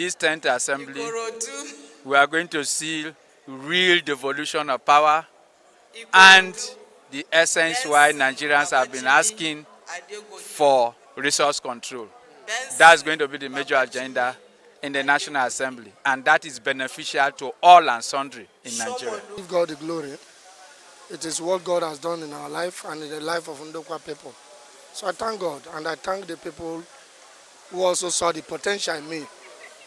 this 10th assembly, we are going to see real devolution of power and the essence why Nigerians have been asking for resource control. That's going to be the major agenda in the National Assembly, and that is beneficial to all and sundry in Nigeria. Give God the glory. It is what God has done in our life and in the life of Ndokwa people. So I thank God, and I thank the people who also saw the potential in me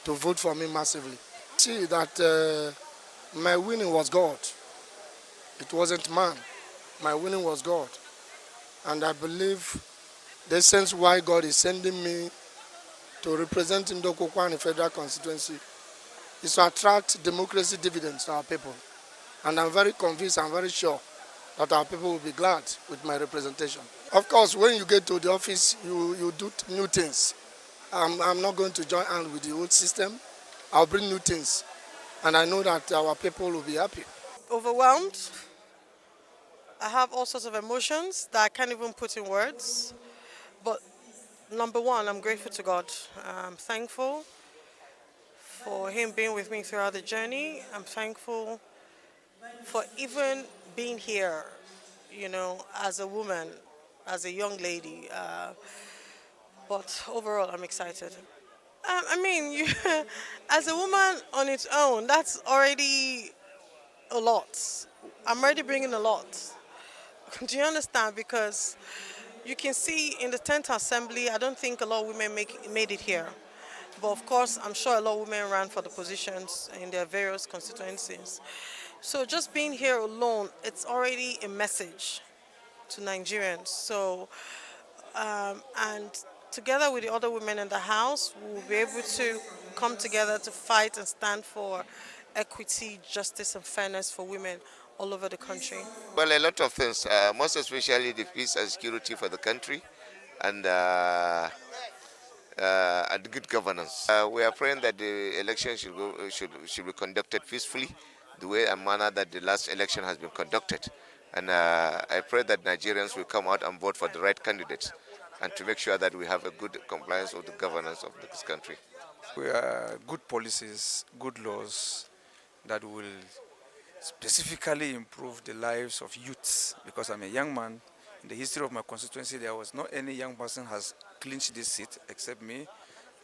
to vote for me massively. See that my winning was God. It wasn't man. My winning was God. And I believe the sense why God is sending me to represent Ndokwa in the federal constituency is to attract democracy dividends to our people. And I'm very convinced, I'm very sure that our people will be glad with my representation. Of course, when you get to the office, you do new things. I'm not going to join hands with the old system. I'll bring new things. And I know that our people will be happy. Overwhelmed. I have all sorts of emotions that I can't even put in words. But number one, I'm grateful to God. I'm thankful for Him being with me throughout the journey. I'm thankful for even being here, you know, as a woman, as a young lady. But overall, I'm excited. I mean, as a woman on its own, that's already a lot. I'm already bringing a lot. Do you understand? Because you can see in the 10th Assembly, I don't think a lot of women made it here. But of course, I'm sure a lot of women ran for the positions in their various constituencies. So just being here alone, it's already a message to Nigerians. So, and together with the other women in the House, we'll be able to come together to fight and stand for equity, justice, and fairness for women all over the country. Well, a lot of things, most especially the peace and security for the country, and good governance. We are praying that the election should be conducted peacefully, the way and manner that the last election has been conducted. And I pray that Nigerians will come out and vote for the right candidates, and to make sure that we have a good compliance with the governance of this country. We are good policies, good laws that will specifically improve the lives of youths, because I'm a young man. In the history of my constituency, there was not any young person has clinched this seat except me,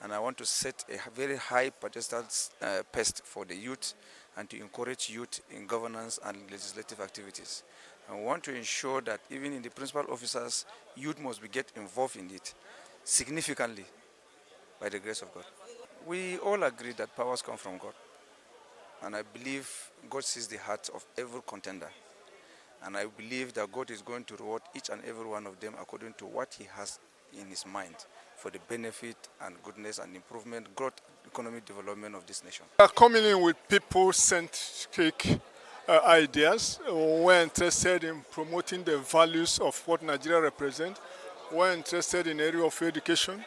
and I want to set a very high pedestal pest for the youth and to encourage youth in governance and legislative activities. I want to ensure that even in the principal officers, youth must get involved in it significantly by the grace of God. We all agree that powers come from God. And I believe God sees the heart of every contender. And I believe that God is going to reward each and every one of them according to what He has in His mind for the benefit and goodness and improvement, growth, economic development of this nation. We are coming in with people-centric ideas. We're interested in promoting the values of what Nigeria represents. We're interested in the area of education.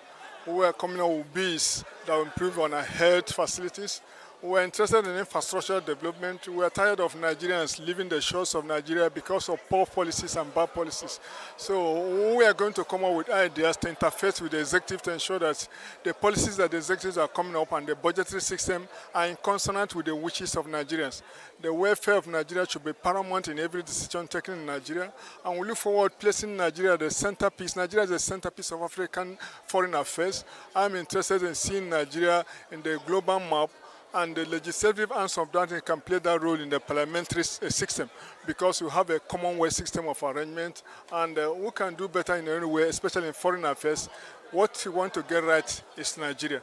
We are coming up with bills that will improve on our health facilities. We're interested in infrastructure development. We are tired of Nigerians leaving the shores of Nigeria because of poor policies and bad policies. So we are going to come up with ideas to interface with the executive to ensure that the policies that the executives are coming up and the budgetary system are in consonant with the wishes of Nigerians. The welfare of Nigeria should be paramount in every decision taken in Nigeria. And we look forward to placing Nigeria at the centerpiece. Nigeria is the centerpiece of African foreign affairs. I'm interested in seeing Nigeria in the global map, and the legislative arm of that can play that role in the parliamentary system, because we have a commonwealth system of arrangement, and we can do better in any way, especially in foreign affairs. What we want to get right is Nigeria.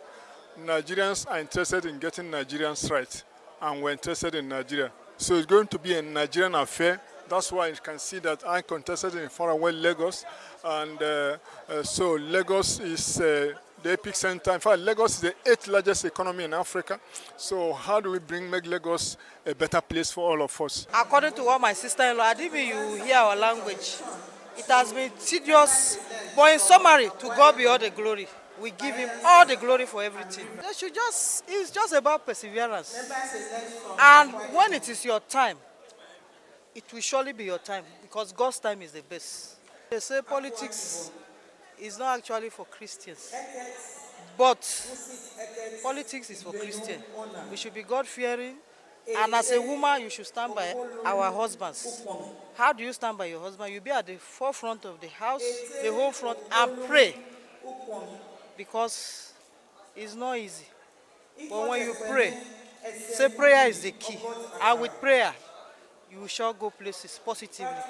Nigerians are interested in getting Nigerians right, and we're interested in Nigeria. So it's going to be a Nigerian affair. That's why you can see that I contested in faraway Lagos, and so Lagos is the epic center. In fact, Lagos is the 8th largest economy in Africa. So how do we make Lagos a better place for all of us? According to what my sister-in-law, Adibi, you hear our language. It has been tedious, but in summary, to God be all the glory. We give Him all the glory for everything. It's just about perseverance. And when it is your time, it will surely be your time, because God's time is the best. They say politics is not actually for Christians, But politics is for Christian. We should be God-fearing. And as a woman, you should stand by our husbands. How do you stand by your husband? You be at the forefront of the house, the whole front, and pray. Because it's not easy. But when you pray, say prayer is the key. And with prayer, you shall go places positively.